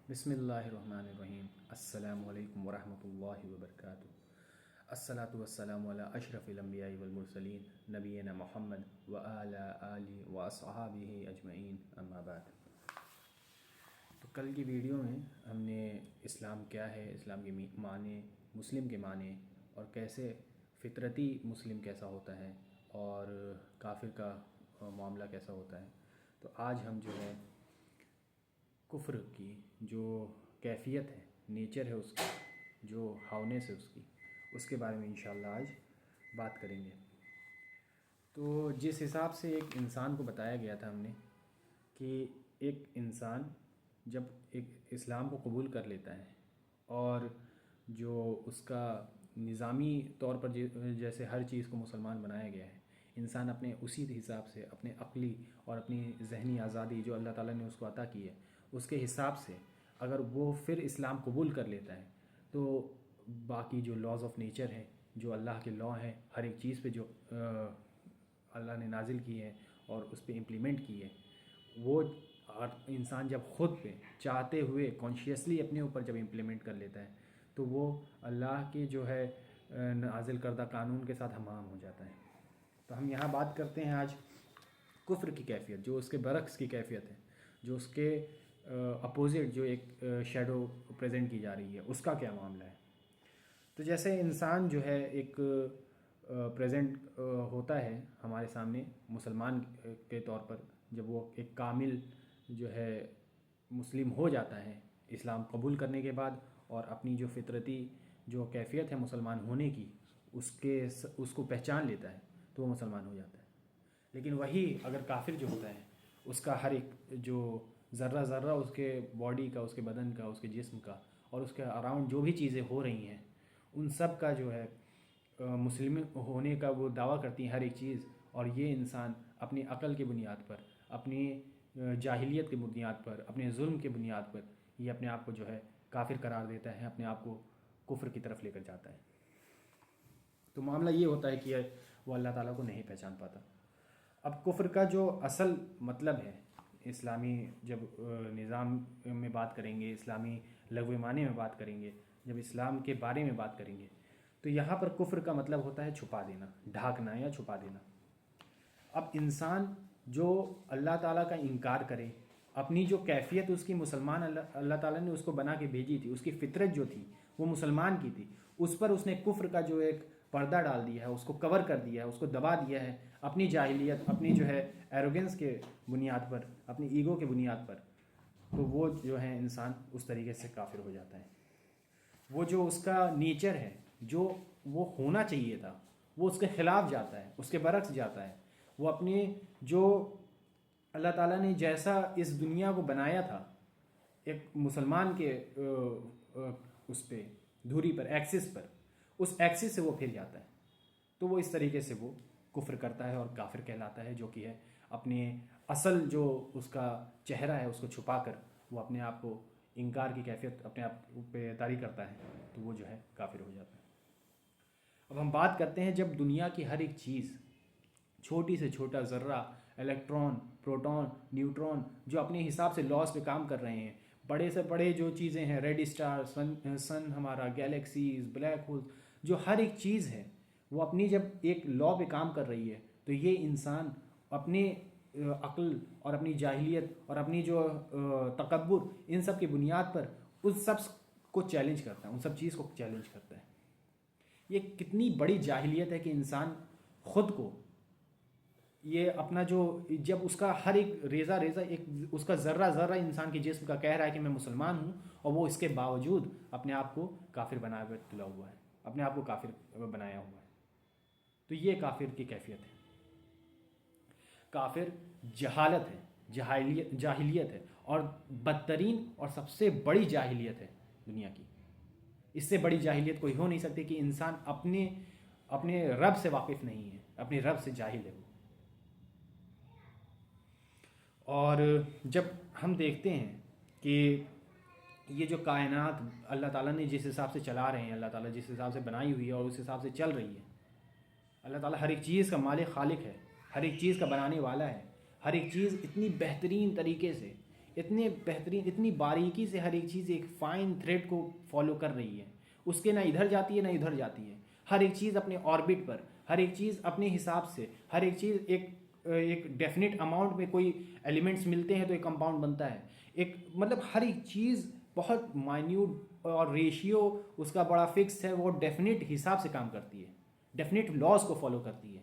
بسم اللہ الرحمن الرحیم۔ السلام علیکم ورحمۃ اللہ وبرکاتہ۔ الصلاۃ والسلام علی اشرف الانبیاء والمرسلین نبینا محمد وعلی آلہ واصحابہ اجمعین، اما بعد۔ تو کل کی ویڈیو میں ہم نے اسلام کیا ہے، اسلام کے معنی، مسلم کے معنی، اور کیسے فطرتی مسلم کیسا ہوتا ہے اور کافر کا معاملہ کیسا ہوتا ہے۔ تو آج ہم جو ہے کفر کی جو کیفیت ہے، نیچر ہے اس کی، جو ہاؤنیس ہے اس کے بارے میں انشاءاللہ آج بات کریں گے۔ تو جس حساب سے ایک انسان کو بتایا گیا تھا ہم نے کہ ایک انسان جب ایک اسلام کو قبول کر لیتا ہے اور جو اس کا نظامی طور پر جیسے ہر چیز کو مسلمان بنایا گیا ہے، انسان اپنے اسی حساب سے اپنے عقلی اور اپنی ذہنی آزادی جو اللہ تعالیٰ نے اس کو عطا کی ہے اس کے حساب سے اگر وہ پھر اسلام قبول کر لیتا ہے تو باقی جو لاز آف نیچر ہیں، جو اللہ کے لا ہیں، ہر ایک چیز پہ جو اللہ نے نازل کی ہے اور اس پہ امپلیمنٹ کی ہے، وہ انسان جب خود پہ چاہتے ہوئے کانشیسلی اپنے اوپر جب امپلیمنٹ کر لیتا ہے تو وہ اللہ کے جو ہے نازل کردہ قانون کے ساتھ ہم آہنگ ہو جاتا ہے۔ تو ہم یہاں بات کرتے ہیں آج کفر کی کیفیت، جو اس کے برعکس کی کیفیت ہے، جو اس کے اپوزٹ جو ایک شیڈو پریزنٹ کی جا رہی ہے، اس کا کیا معاملہ ہے۔ تو جیسے انسان جو ہے ایک پریزنٹ ہوتا ہے ہمارے سامنے مسلمان کے طور پر، جب وہ ایک کامل جو ہے مسلم ہو جاتا ہے اسلام قبول کرنے کے بعد اور اپنی جو فطرتی جو کیفیت ہے مسلمان ہونے کی اس کو پہچان لیتا ہے تو وہ مسلمان ہو جاتا ہے۔ لیکن وہی اگر کافر جو ہوتا ہے، اس کا ہر ایک جو ذرہ ذرہ اس کے باڈی کا، اس کے بدن کا، اس کے جسم کا اور اس کے اراؤنڈ جو بھی چیزیں ہو رہی ہیں، ان سب کا جو ہے مسلم ہونے کا وہ دعویٰ کرتی ہیں ہر ایک چیز، اور یہ انسان اپنی عقل کی بنیاد پر، اپنی جاہلیت کی بنیاد پر، اپنے ظلم کی بنیاد پر یہ اپنے آپ کو جو ہے کافر قرار دیتا ہے، اپنے آپ کو کفر کی طرف لے کر جاتا ہے۔ تو معاملہ یہ ہوتا ہے کہ وہ اللہ تعالیٰ کو نہیں پہچان پاتا۔ اب کفر کا جو اصل مطلب ہے، اسلامی جب نظام میں بات کریں گے، اسلامی لغو معنی میں بات کریں گے، جب اسلام کے بارے میں بات کریں گے، تو یہاں پر کفر کا مطلب ہوتا ہے چھپا دینا، ڈھانکنا یا چھپا دینا۔ اب انسان جو اللہ تعالیٰ کا انکار کرے، اپنی جو کیفیت اس کی مسلمان اللہ تعالیٰ نے اس کو بنا کے بھیجی تھی، اس کی فطرت جو تھی وہ مسلمان کی تھی، اس پر اس نے کفر کا جو ایک پردہ ڈال دیا ہے، اس کو کور کر دیا ہے، اس کو دبا دیا ہے اپنی جاہلیت، اپنی جو ہے ایروگنس کے بنیاد پر، اپنی ایگو کے بنیاد پر، تو وہ جو ہے انسان اس طریقے سے کافر ہو جاتا ہے۔ وہ جو اس کا نیچر ہے، جو وہ ہونا چاہیے تھا، وہ اس کے خلاف جاتا ہے، اس کے برعکس جاتا ہے۔ وہ اپنے جو اللہ تعالیٰ نے جیسا اس دنیا کو بنایا تھا ایک مسلمان کے اس پہ دھوری پر، ایکسس پر، اس ایکسس سے وہ پھر جاتا ہے، تو وہ اس طریقے سے وہ کفر کرتا ہے اور کافر کہلاتا ہے، جو کہ ہے اپنے اصل جو اس کا چہرہ ہے اس کو چھپا کر وہ اپنے آپ کو انکار کی کیفیت اپنے آپ پہ طاری کرتا ہے، تو وہ جو ہے کافر ہو جاتا ہے۔ اب ہم بات کرتے ہیں جب دنیا کی ہر ایک چیز، چھوٹی سے چھوٹا ذرہ، الیکٹران، پروٹون، نیوٹرون، جو اپنے حساب سے لاس پہ کام کر رہے ہیں، بڑے سے بڑے جو چیزیں ہیں، ریڈ اسٹار، سن ہمارا، گیلیکسیز، بلیک ہول، جو ہر ایک چیز ہے وہ اپنی جب ایک لا پہ کام کر رہی ہے، تو یہ انسان اپنے عقل اور اپنی جاہلیت اور اپنی جو تکبر، ان سب کی بنیاد پر اس سب کو چیلنج کرتا ہے، ان سب چیز کو چیلنج کرتا ہے۔ یہ کتنی بڑی جاہلیت ہے کہ انسان خود کو یہ اپنا جو جب اس کا ہر ایک ریزہ ریزہ، ایک اس کا ذرہ ذرہ انسان کے جسم کا کہہ رہا ہے کہ میں مسلمان ہوں، اور وہ اس کے باوجود اپنے آپ کو کافر بنا کر تلا ہوا ہے، اپنے آپ کو کافر بنایا ہوا ہے، تو یہ کافر کی کیفیت ہے۔ کافر جہالت ہے، جاہلیت ہے، اور بدترین اور سب سے بڑی جاہلیت ہے دنیا کی۔ اس سے بڑی جاہلیت کوئی ہو نہیں سکتی کہ انسان اپنے رب سے واقف نہیں ہے، اپنے رب سے جاہل ہے وہ۔ اور جب ہم دیکھتے ہیں کہ یہ جو کائنات اللہ تعالیٰ نے جس حساب سے چلا رہے ہیں، اللہ تعالیٰ جس حساب سے بنائی ہوئی ہے اور اس حساب سے چل رہی ہے، اللہ تعالیٰ ہر ایک چیز کا مالک خالق ہے، ہر ایک چیز کا بنانے والا ہے، ہر ایک چیز اتنی بہترین طریقے سے، اتنے بہترین، اتنی باریکی سے ہر ایک چیز ایک فائن تھریڈ کو فالو کر رہی ہے، اس کے نہ ادھر جاتی ہے نہ ادھر جاتی ہے، ہر ایک چیز اپنے آربٹ پر، ہر ایک چیز اپنے حساب سے، ہر ایک چیز ایک ڈیفینٹ اماؤنٹ میں کوئی ایلیمنٹس ملتے ہیں تو ایک کمپاؤنڈ بنتا ہے، ایک مطلب ہر ایک چیز بہت مائنیوٹ اور ریشیو اس کا بڑا فکس ہے، وہ ڈیفینٹ حساب سے کام کرتی ہے، ڈیفینٹ لاز کو فالو کرتی ہے.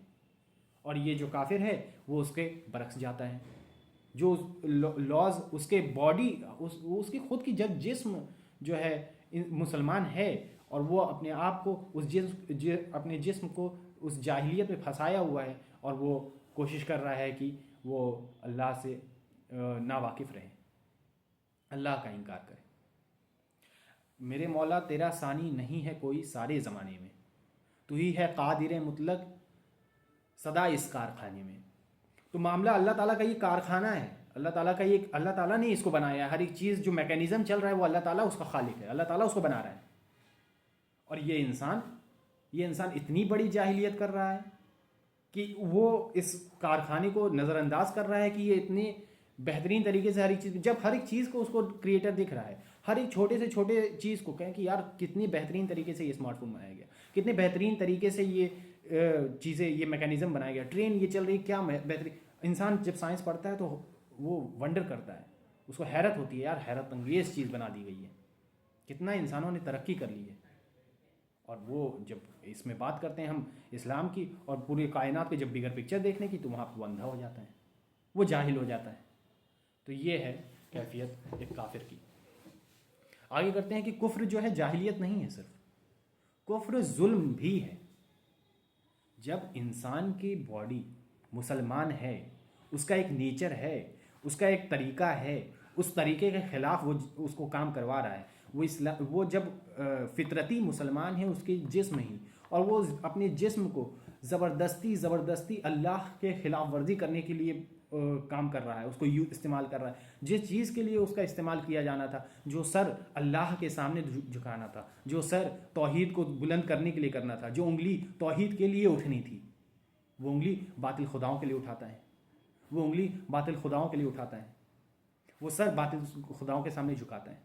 اور یہ جو کافر ہے وہ اس کے برعکس جاتا ہے، جو لاز اس کے باڈی اس کی خود کی جب جسم جو ہے مسلمان ہے اور وہ اپنے آپ کو اس اپنے جسم کو اس جاہلیت میں پھنسایا ہوا ہے اور وہ کوشش کر رہا ہے کہ وہ اللہ سے ناواقف رہے، اللہ کا انکار کرے. میرے مولا تیرا ثانی نہیں ہے کوئی سارے زمانے میں، تو ہی ہے قادر مطلق سدا اس کارخانے میں. تو معاملہ اللہ تعالیٰ کا یہ کارخانہ ہے، اللہ تعالیٰ کا یہ، اللہ تعالیٰ نے اس کو بنایا ہے، ہر ایک چیز جو میکینزم چل رہا ہے وہ اللہ تعالیٰ اس کا خالق ہے، اللہ تعالیٰ اس کو بنا رہا ہے. اور یہ انسان اتنی بڑی جاہلیت کر رہا ہے کہ وہ اس کارخانے کو نظر انداز کر رہا ہے کہ یہ اتنے بہترین طریقے سے ہر ایک چیز، جب ہر ایک چیز کو اس کو کریٹر دکھ رہا ہے، ہر ایک چھوٹے سے چھوٹے چیز کو کہیں کہ یار کتنی بہترین طریقے سے یہ اسمارٹ فون بنایا گیا، کتنے بہترین طریقے سے یہ چیزیں، یہ میکینزم بنایا گیا، ٹرین یہ چل رہی ہے، کیا بہترین. انسان جب سائنس پڑھتا ہے تو وہ ونڈر کرتا ہے، اس کو حیرت ہوتی ہے، یار حیرت انگیز چیز بنا دی گئی ہے، کتنا انسانوں نے ترقی کر لی ہے. اور وہ جب اس میں بات کرتے ہیں ہم اسلام کی اور پوری کائنات کے جب بگر پکچر دیکھنے کی تو وہاں پہ وہ اندھا ہو جاتا ہے، وہ جاہل ہو جاتا ہے. تو یہ ہے کیفیت ایک کافر کی. آگے کرتے ہیں کہ کفر جو ہے جاہلیت نہیں ہے، صرف کفر ظلم بھی ہے. جب انسان کی باڈی مسلمان ہے، اس کا ایک نیچر ہے، اس کا ایک طریقہ ہے، اس طریقے کے خلاف وہ اس کو کام کروا رہا ہے، وہ جب فطرتی مسلمان ہے اس کے جسم ہی، اور وہ اپنے جسم کو زبردستی اللہ کے خلاف ورزی کرنے کے لیے کام کر رہا ہے، اس کو استعمال کر رہا ہے، جس چیز کے لیے اس کا استعمال کیا جانا تھا، جو سر اللہ کے سامنے جھکانا تھا، جو سر توحید کو بلند کرنے کے لیے کرنا تھا، جو انگلی توحید کے لیے اٹھنی تھی، وہ انگلی باطل خداؤں کے لیے اٹھاتا ہے، وہ انگلی باطل خداؤں کے لیے اٹھاتا ہے، وہ سر باطل خداؤں کے سامنے جھکاتا ہے،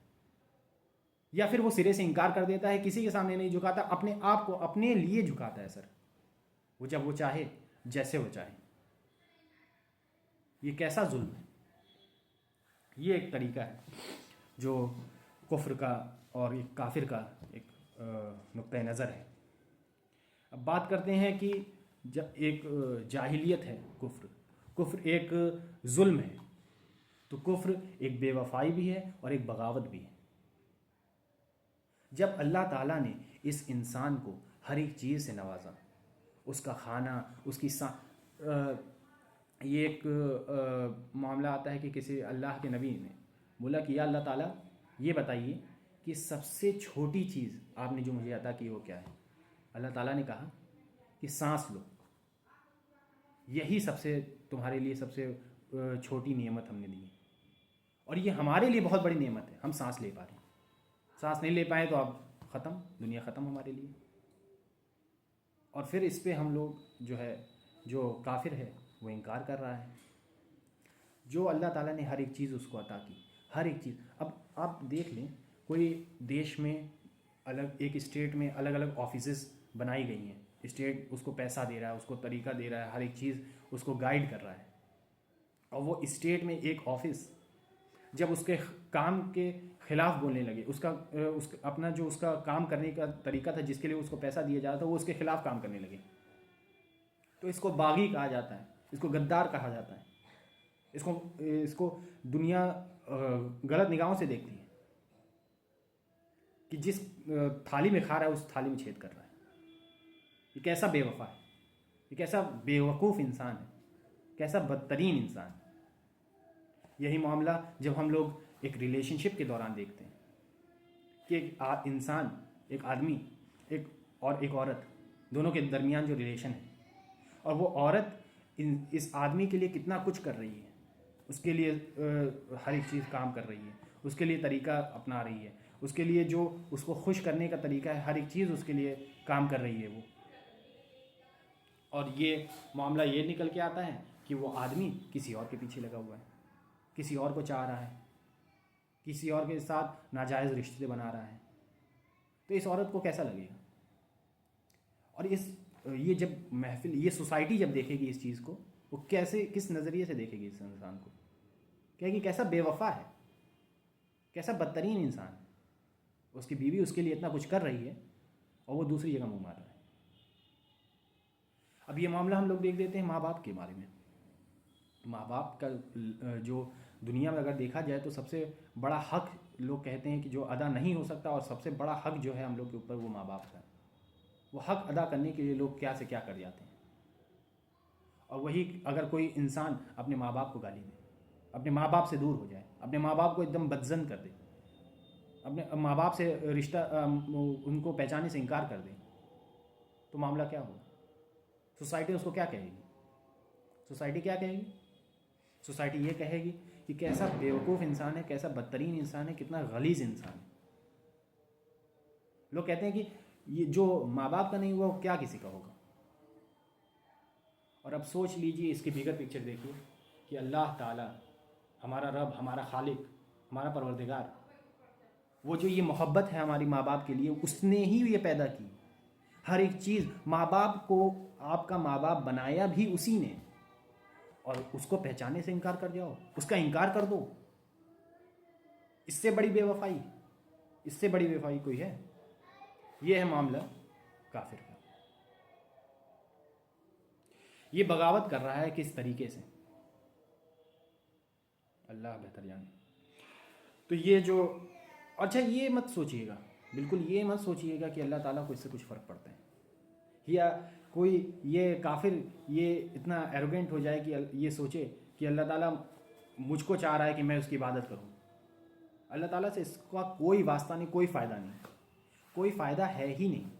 یا پھر وہ سرے سے انکار کر دیتا ہے، کسی کے سامنے نہیں جھکاتا، اپنے آپ کو اپنے لیے جھکاتا ہے سر، وہ جب وہ چاہے، جیسے وہ چاہے. یہ کیسا ظلم ہے؟ یہ ایک طریقہ ہے جو کفر کا اور ایک کافر کا ایک نقطہ نظر ہے. اب بات کرتے ہیں کہ جب ایک جاہلیت ہے کفر ایک ظلم ہے، تو کفر ایک بے وفائی بھی ہے اور ایک بغاوت بھی ہے. جب اللہ تعالیٰ نے اس انسان کو ہر ایک چیز سے نوازا، اس کا کھانا، اس کی یہ ایک معاملہ آتا ہے کہ کسی اللہ کے نبی نے بولا کہ یا اللہ تعالیٰ یہ بتائیے کہ سب سے چھوٹی چیز آپ نے جو مجھے عطا کی وہ کیا ہے؟ اللہ تعالیٰ نے کہا کہ سانس لو، یہی سب سے تمہارے لیے سب سے چھوٹی نعمت ہم نے دی ہے، اور یہ ہمارے لیے بہت بڑی نعمت ہے. ہم سانس لے پا رہے ہیں، سانس نہیں لے پائے تو اب ختم، دنیا ختم ہمارے لیے. اور پھر اس پہ ہم لوگ جو کافر ہے وہ انکار کر رہا ہے. جو اللہ تعالیٰ نے ہر ایک چیز اس کو عطا کی، ہر ایک چیز. اب آپ دیکھ لیں کوئی دیش میں ایک اسٹیٹ میں الگ الگ آفیسز بنائی گئی ہیں، اسٹیٹ اس کو پیسہ دے رہا ہے، اس کو طریقہ دے رہا ہے، ہر ایک چیز اس کو گائیڈ کر رہا ہے. اور وہ اسٹیٹ میں ایک آفس جب اس کے کام کے خلاف بولنے لگے، اپنا جو اس کا کام کرنے کا طریقہ تھا، جس کے لیے اس کو پیسہ دیا جاتا تھا، وہ اس کے خلاف کام کرنے لگے، تو اس کو باغی کہا جاتا ہے، اس کو غدار کہا جاتا ہے. اس کو دنیا غلط نگاہوں سے دیکھتی ہے کہ جس تھالی میں کھا رہا ہے اس تھالی میں چھید کر رہا ہے. یہ کیسا بے وفا ہے، یہ کیسا بے وقوف انسان ہے، کیسا بدترین انسان. یہی معاملہ جب ہم لوگ ایک ریلیشن شپ کے دوران دیکھتے ہیں کہ ایک انسان، ایک آدمی اور ایک عورت، دونوں کے درمیان جو ریلیشن ہے، اور وہ عورت اس آدمی کے لیے کتنا کچھ کر رہی ہے، اس کے لیے ہر ایک چیز کام کر رہی ہے، اس کے لیے طریقہ اپنا رہی ہے، اس کے لیے جو اس کو خوش کرنے کا طریقہ ہے، ہر ایک چیز اس کے لیے کام کر رہی ہے وہ. اور یہ معاملہ یہ نکل کے آتا ہے کہ وہ آدمی کسی اور کے پیچھے لگا ہوا ہے، کسی اور کو چاہ رہا ہے، کسی اور کے ساتھ ناجائز رشتے بنا رہا ہے، تو اس عورت کو کیسا لگے گا؟ اور یہ جب محفل، یہ سوسائٹی جب دیکھے گی اس چیز کو، وہ کس نظریے سے دیکھے گی اس انسان کو؟ کہے گی کیسا بے وفا ہے، کیسا بدترین انسان ہے، اس کی بیوی اس کے لیے اتنا کچھ کر رہی ہے اور وہ دوسری جگہ منہ مار رہا ہے۔ اب یہ معاملہ ہم لوگ دیکھ دیتے ہیں ماں باپ کے بارے میں۔ ماں باپ کا جو دنیا میں اگر دیکھا جائے تو سب سے بڑا حق لوگ کہتے ہیں کہ جو ادا نہیں ہو سکتا، اور سب سے بڑا حق جو ہے ہم لوگ کے اوپر، وہ ماں باپ کا ہے۔ وہ حق ادا کرنے کے لیے لوگ کیا سے کیا کر جاتے ہیں، اور وہی اگر کوئی انسان اپنے ماں باپ کو گالی دے، اپنے ماں باپ سے دور ہو جائے، اپنے ماں باپ کو ایک دم بدظن کر دے، اپنے ماں باپ سے رشتہ ان کو پہچانے سے انکار کر دے، تو معاملہ کیا ہوگا؟ سوسائٹی اس کو کیا کہے گی؟ سوسائٹی کیا کہے گی؟ سوسائٹی یہ کہے گی کہ کیسا بیوقوف انسان ہے، کیسا بدترین انسان ہے، کتنا غلیظ انسان ہے۔ لوگ کہتے ہیں کہ یہ جو ماں باپ کا نہیں ہوا وہ کیا کسی کا ہوگا۔ اور اب سوچ لیجئے، اس کی بگر پکچر دیکھیے کہ اللہ تعالیٰ، ہمارا رب، ہمارا خالق، ہمارا پروردگار، وہ جو یہ محبت ہے ہماری ماں باپ کے لیے، اس نے ہی یہ پیدا کی۔ ہر ایک چیز، ماں باپ کو آپ کا ماں باپ بنایا بھی اسی نے، اور اس کو پہچانے سے انکار کر جاؤ، اس کا انکار کر دو، اس سے بڑی بے وفائی، اس سے بڑی بے وفائی کوئی ہے؟ یہ ہے معاملہ کافر کا۔ یہ بغاوت کر رہا ہے کس طریقے سے، اللہ بہتر جانے۔ تو یہ جو، اچھا یہ مت سوچئے گا، بالکل یہ مت سوچئے گا کہ اللہ تعالیٰ کو اس سے کچھ فرق پڑتا ہے، یا کوئی یہ کافر یہ اتنا ایروگنٹ ہو جائے کہ یہ سوچے کہ اللہ تعالیٰ مجھ کو چاہ رہا ہے کہ میں اس کی عبادت کروں۔ اللہ تعالیٰ سے اس کا کوئی واسطہ نہیں، کوئی فائدہ نہیں، کوئی فائدہ ہے ہی نہیں۔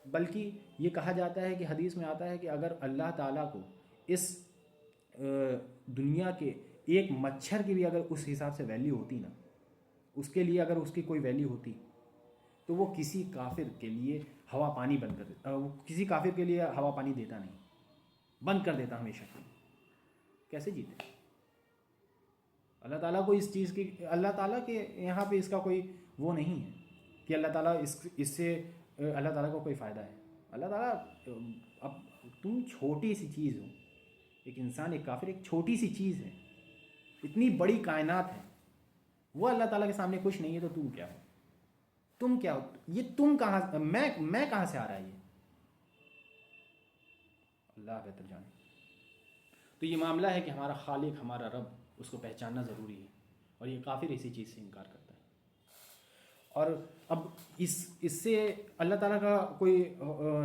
بلکہ یہ کہا جاتا ہے کہ حدیث میں آتا ہے کہ اگر اللہ تعالیٰ کو اس دنیا کے ایک مچھر کی بھی اگر اس حساب سے ویلیو ہوتی نا، اس کے لیے اگر اس کی کوئی ویلیو ہوتی، تو وہ کسی کافر کے لیے ہوا پانی بند کر دیتا، وہ کسی کافر کے لیے ہوا پانی دیتا نہیں، بند کر دیتا ہمیشہ کے لیے۔ کیسے جیتے؟ اللہ تعالیٰ کو اس چیز کی، اللہ تعالیٰ کے یہاں پہ اس کا کوئی وہ نہیں ہے کہ اللہ تعالیٰ اس سے اللہ تعالیٰ کو کوئی فائدہ ہے۔ اللہ تعالیٰ، اب تم چھوٹی سی چیز ہو، ایک انسان، ایک کافر ایک چھوٹی سی چیز ہے، اتنی بڑی کائنات ہے، وہ اللہ تعالیٰ کے سامنے کچھ نہیں ہے، تو تم کیا ہو؟ تم کیا ہو؟ یہ تم کہاں، میں کہاں سے آ رہا ہے یہ؟ اللہ بہتر جانے۔ تو یہ معاملہ ہے کہ ہمارا خالق، ہمارا رب، اس کو پہچاننا ضروری ہے، اور یہ کافر اسی چیز سے انکار کرتا ہے۔ اور اب اس سے اللہ تعالیٰ کا کوئی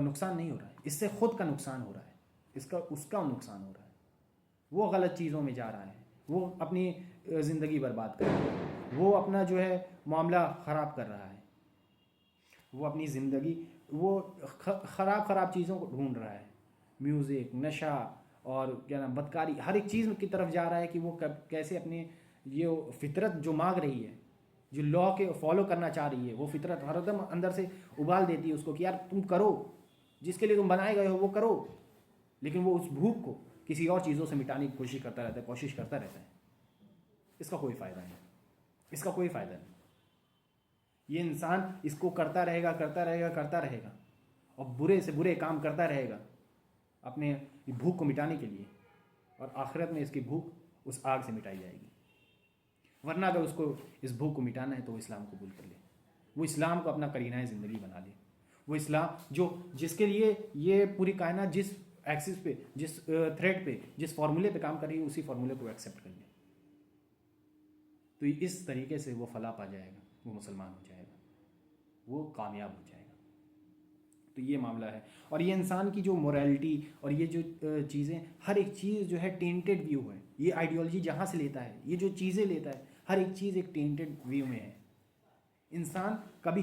نقصان نہیں ہو رہا ہے، اس سے خود کا نقصان ہو رہا ہے، اس کا نقصان ہو رہا ہے۔ وہ غلط چیزوں میں جا رہا ہے، وہ اپنی زندگی برباد کر رہا ہے، وہ اپنا جو ہے معاملہ خراب کر رہا ہے، وہ اپنی زندگی، وہ خراب چیزوں کو ڈھونڈ رہا ہے، میوزک، نشہ، اور کیا نام، بدکاری، ہر ایک چیز کی طرف جا رہا ہے کہ وہ کیسے اپنے یہ فطرت جو مانگ رہی ہے، جو لا کے فالو کرنا چاہ رہی ہے، وہ فطرت ہر دم اندر سے ابال دیتی ہے اس کو کہ یار تم کرو، جس کے لیے تم بنائے گئے ہو وہ کرو، لیکن وہ اس بھوک کو کسی اور چیزوں سے مٹانے کی کوشش کرتا رہتا ہے۔ اس کا کوئی فائدہ نہیں، اس کا کوئی فائدہ نہیں۔ یہ انسان اس کو کرتا رہے گا، اور برے سے برے کام کرتا رہے گا اپنے بھوک کو مٹانے کے لیے، اور آخرت میں اس کی بھوک اس آگ سے مٹائی جائے گی۔ ورنہ اگر اس کو اس بھوک کو مٹانا ہے تو وہ اسلام قبول کر لے، وہ اسلام کو اپنا قرینہ زندگی بنا لے، وہ اسلام جس کے لیے یہ پوری کائنات جس ایکسس پہ، جس تھریڈ پہ، جس فارمولے پہ کام کر رہی ہے، اسی فارمولے کو ایکسیپٹ کر لے، تو اس طریقے سے وہ فلاح پا جائے گا، وہ مسلمان ہو جائے گا، وہ کامیاب ہو جائے گا۔ تو یہ معاملہ ہے، اور یہ انسان کی جو موریلٹی اور یہ جو چیزیں، ہر ایک چیز جو ہے ٹینٹڈ ویو ہے، یہ آئیڈیالوجی جہاں سے لیتا ہے، یہ جو چیزیں لیتا ہے، ہر ایک چیز ایک ٹینٹڈ ویو میں ہے۔ انسان کبھی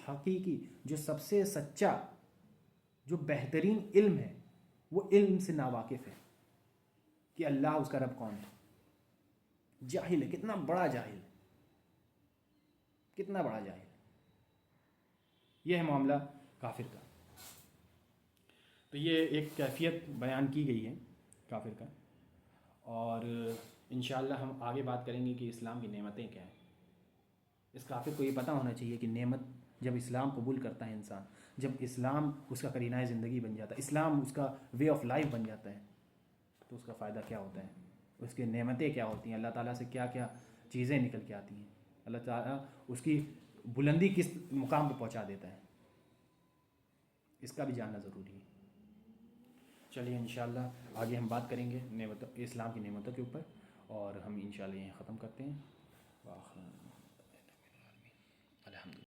حقیقی جو سب سے سچا، جو بہترین علم ہے، وہ علم سے ناواقف ہے کہ اللہ اس کا رب کون ہے، جاہل ہے، کتنا بڑا جاہل ہے، کتنا بڑا جاہل ہے۔ یہ ہے معاملہ کافر کا۔ تو یہ ایک کیفیت بیان کی گئی ہے کافر کا، اور انشاءاللہ ہم آگے بات کریں گے کہ اسلام کی نعمتیں کیا ہیں. اس کافر کو یہ پتہ ہونا چاہیے کہ نعمت جب اسلام قبول کرتا ہے انسان، جب اسلام اس کا قرینۂ زندگی بن جاتا ہے، اسلام اس کا وے آف لائف بن جاتا ہے، تو اس کا فائدہ کیا ہوتا ہے، اس کی نعمتیں کیا ہوتی ہیں، اللہ تعالیٰ سے کیا کیا چیزیں نکل کے آتی ہیں، اللہ تعالیٰ اس کی بلندی کس مقام پہ پہنچا دیتا ہے. اس کا بھی جاننا ضروری ہے. چلیے انشاءاللہ آگے ہم بات کریں گے اسلام کی نعمتوں کے اوپر، اور ہم انشاءاللہ یہیں ختم کرتے ہیں. الحمد